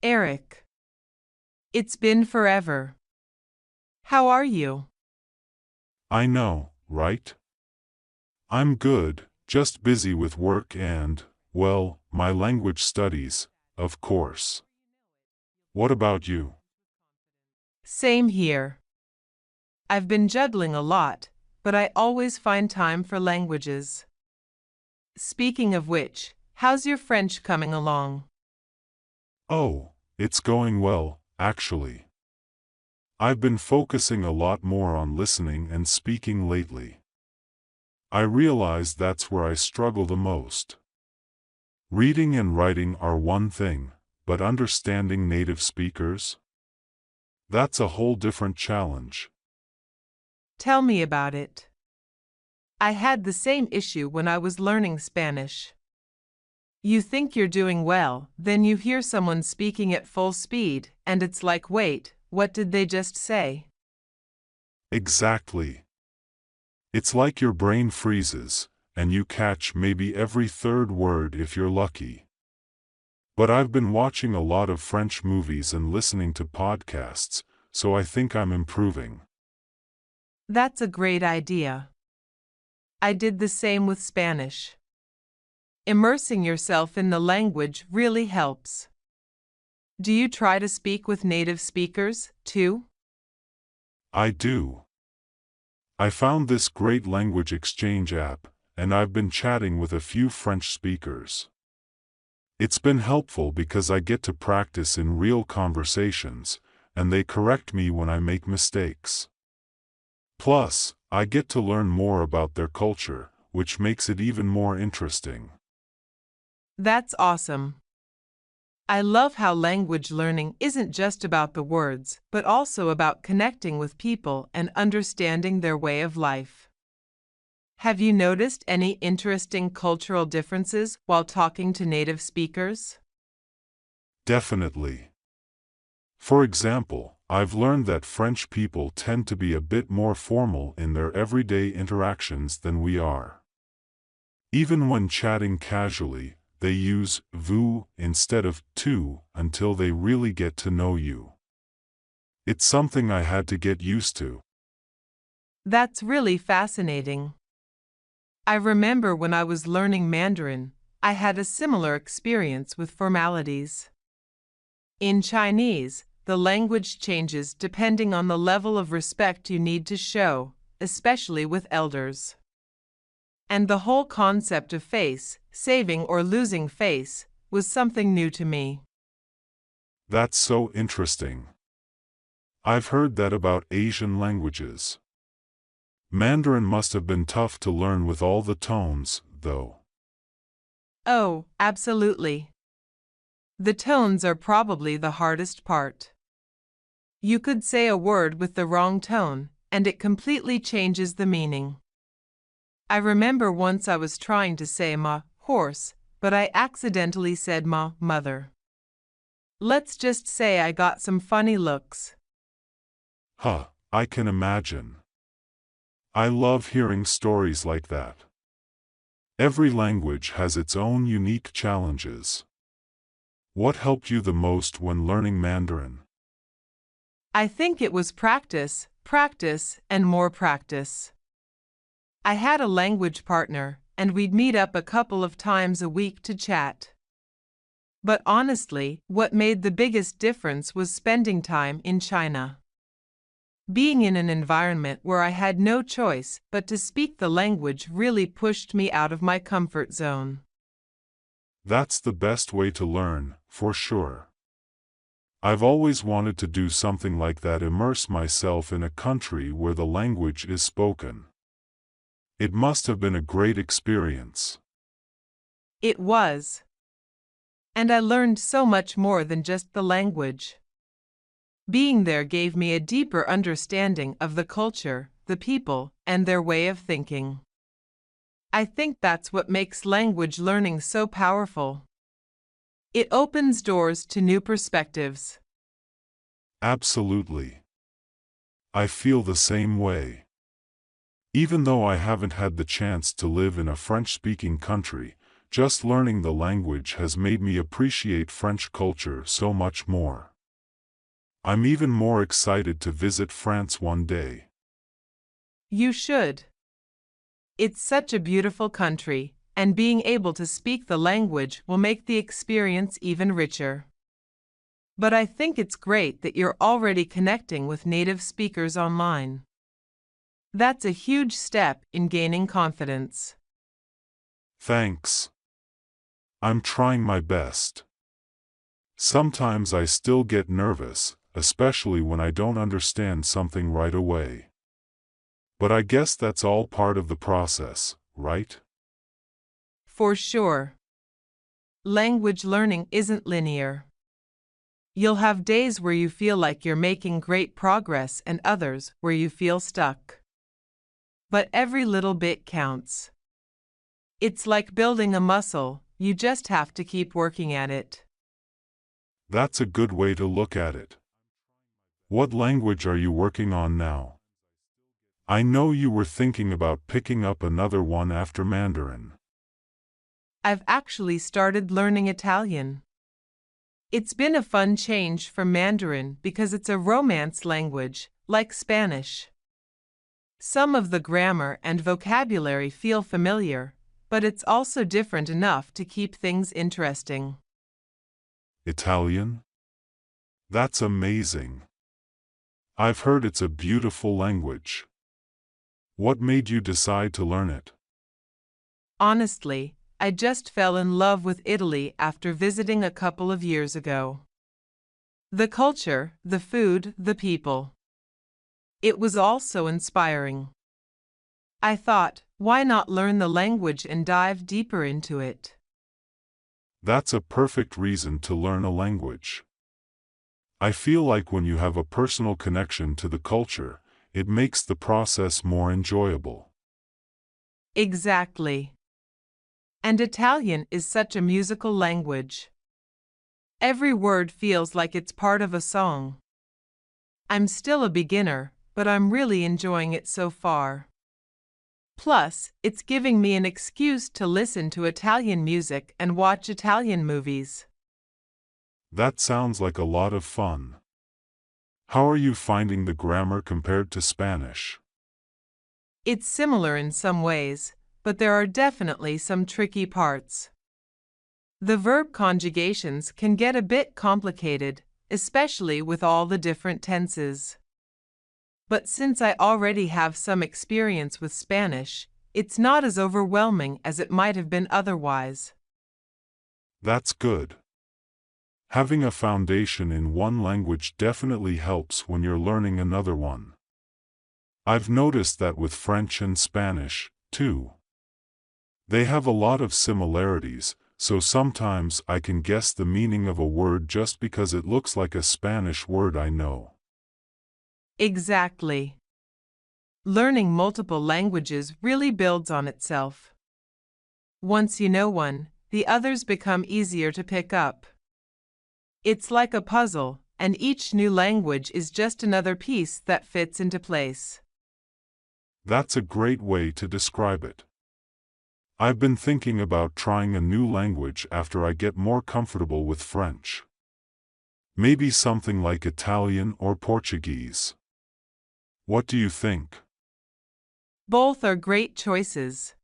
Eric, it's been forever. How are you? I know, right? I'm good, just busy with work and, well, my language studies, of course. What about you? Same here. I've been juggling a lot, but I always find time for languages. Speaking of which, how's your French coming along? Oh, it's going well, actually. I've been focusing a lot more on listening and speaking lately. I realize that's where I struggle the most. Reading and writing are one thing, but understanding native speakers? That's a whole different challenge. Tell me about it. I had the same issue when I was learning Spanish. You think you're doing well, then you hear someone speaking at full speed, and it's like, wait, what did they just say? Exactly. It's like your brain freezes, and you catch maybe every third word if you're lucky. But I've been watching a lot of French movies and listening to podcasts, so I think I'm improving. That's a great idea. I did the same with Spanish. Immersing yourself in the language really helps. Do you try to speak with native speakers, too? I do. I found this great language exchange app, and I've been chatting with a few French speakers. It's been helpful because I get to practice in real conversations, and they correct me when I make mistakes. Plus, I get to learn more about their culture, which makes it even more interesting. That's awesome. I love how language learning isn't just about the words, but also about connecting with people and understanding their way of life. Have you noticed any interesting cultural differences while talking to native speakers? Definitely. For example, I've learned that French people tend to be a bit more formal in their everyday interactions than we are. Even when chatting casually, they use vous instead of tu until they really get to know you. It's something I had to get used to. That's really fascinating. I remember when I was learning Mandarin, I had a similar experience with formalities. In Chinese, the language changes depending on the level of respect you need to show, especially with elders. And the whole concept of face, saving or losing face, was something new to me. That's so interesting. I've heard that about Asian languages. Mandarin must have been tough to learn with all the tones, though. Oh, absolutely. The tones are probably the hardest part. You could say a word with the wrong tone, and it completely changes the meaning. I remember once I was trying to say ma, horse, but I accidentally said ma, mother. Let's just say I got some funny looks. Huh, I can imagine. I love hearing stories like that. Every language has its own unique challenges. What helped you the most when learning Mandarin? I think it was practice, practice, and more practice. I had a language partner, and we'd meet up a couple of times a week to chat. But honestly, what made the biggest difference was spending time in China. Being in an environment where I had no choice but to speak the language really pushed me out of my comfort zone. That's the best way to learn, for sure. I've always wanted to do something like that, immerse myself in a country where the language is spoken. It must have been a great experience. It was. And I learned so much more than just the language. Being there gave me a deeper understanding of the culture, the people, and their way of thinking. I think that's what makes language learning so powerful. It opens doors to new perspectives. Absolutely. I feel the same way. Even though I haven't had the chance to live in a French-speaking country, just learning the language has made me appreciate French culture so much more. I'm even more excited to visit France one day. You should. It's such a beautiful country, and being able to speak the language will make the experience even richer. But I think it's great that you're already connecting with native speakers online. That's a huge step in gaining confidence. Thanks. I'm trying my best. Sometimes I still get nervous, especially when I don't understand something right away. But I guess that's all part of the process, right? For sure. Language learning isn't linear. You'll have days where you feel like you're making great progress and others where you feel stuck. But every little bit counts. It's like building a muscle, you just have to keep working at it. That's a good way to look at it. What language are you working on now? I know you were thinking about picking up another one after Mandarin. I've actually started learning Italian. It's been a fun change from Mandarin because it's a Romance language, like Spanish. Some of the grammar and vocabulary feel familiar, but it's also different enough to keep things interesting. Italian? That's amazing. I've heard it's a beautiful language. What made you decide to learn it? Honestly, I just fell in love with Italy after visiting a couple of years ago. The culture, the food, the people. It was all so inspiring. I thought, why not learn the language and dive deeper into it? That's a perfect reason to learn a language. I feel like when you have a personal connection to the culture, it makes the process more enjoyable. Exactly. And Italian is such a musical language. Every word feels like it's part of a song. I'm still a beginner, but I'm really enjoying it so far. Plus, it's giving me an excuse to listen to Italian music and watch Italian movies. That sounds like a lot of fun. How are you finding the grammar compared to Spanish? It's similar in some ways, but there are definitely some tricky parts. The verb conjugations can get a bit complicated, especially with all the different tenses. But since I already have some experience with Spanish, it's not as overwhelming as it might have been otherwise. That's good. Having a foundation in one language definitely helps when you're learning another one. I've noticed that with French and Spanish, too. They have a lot of similarities, so sometimes I can guess the meaning of a word just because it looks like a Spanish word I know. Exactly. Learning multiple languages really builds on itself. Once you know one, the others become easier to pick up. It's like a puzzle, and each new language is just another piece that fits into place. That's a great way to describe it. I've been thinking about trying a new language after I get more comfortable with French. Maybe something like Italian or Portuguese. What do you think? Both are great choices.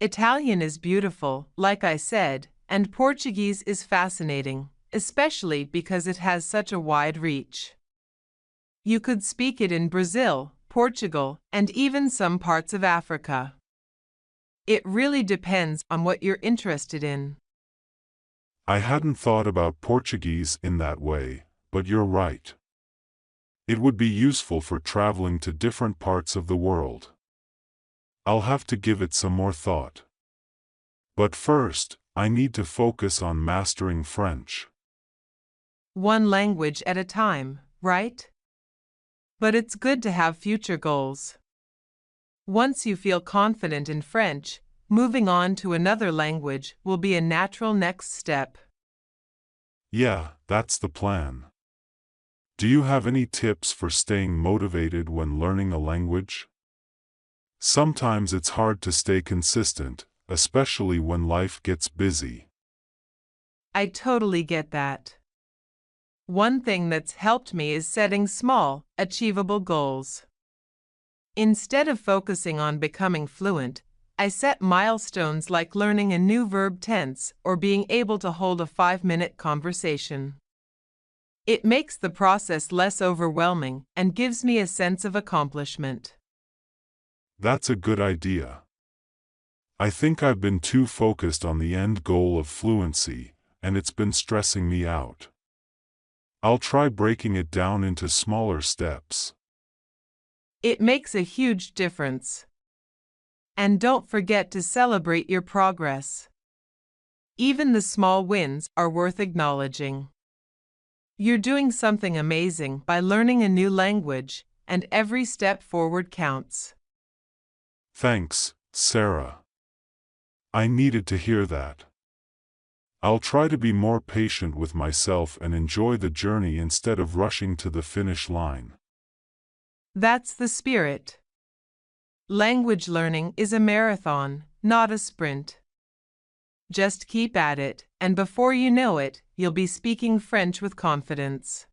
Italian is beautiful, like I said, and Portuguese is fascinating, especially because it has such a wide reach. You could speak it in Brazil, Portugal, and even some parts of Africa. It really depends on what you're interested in. I hadn't thought about Portuguese in that way, but you're right. It would be useful for traveling to different parts of the world. I'll have to give it some more thought. But first, I need to focus on mastering French. One language at a time, right? But it's good to have future goals. Once you feel confident in French, moving on to another language will be a natural next step. Yeah, that's the plan. Do you have any tips for staying motivated when learning a language? Sometimes it's hard to stay consistent, especially when life gets busy. I totally get that. One thing that's helped me is setting small, achievable goals. Instead of focusing on becoming fluent, I set milestones like learning a new verb tense or being able to hold a 5-minute conversation. It makes the process less overwhelming and gives me a sense of accomplishment. That's a good idea. I think I've been too focused on the end goal of fluency, and it's been stressing me out. I'll try breaking it down into smaller steps. It makes a huge difference. And don't forget to celebrate your progress. Even the small wins are worth acknowledging. You're doing something amazing by learning a new language, and every step forward counts. Thanks, Sarah. I needed to hear that. I'll try to be more patient with myself and enjoy the journey instead of rushing to the finish line. That's the spirit. Language learning is a marathon, not a sprint. Just keep at it, and before you know it, you'll be speaking French with confidence.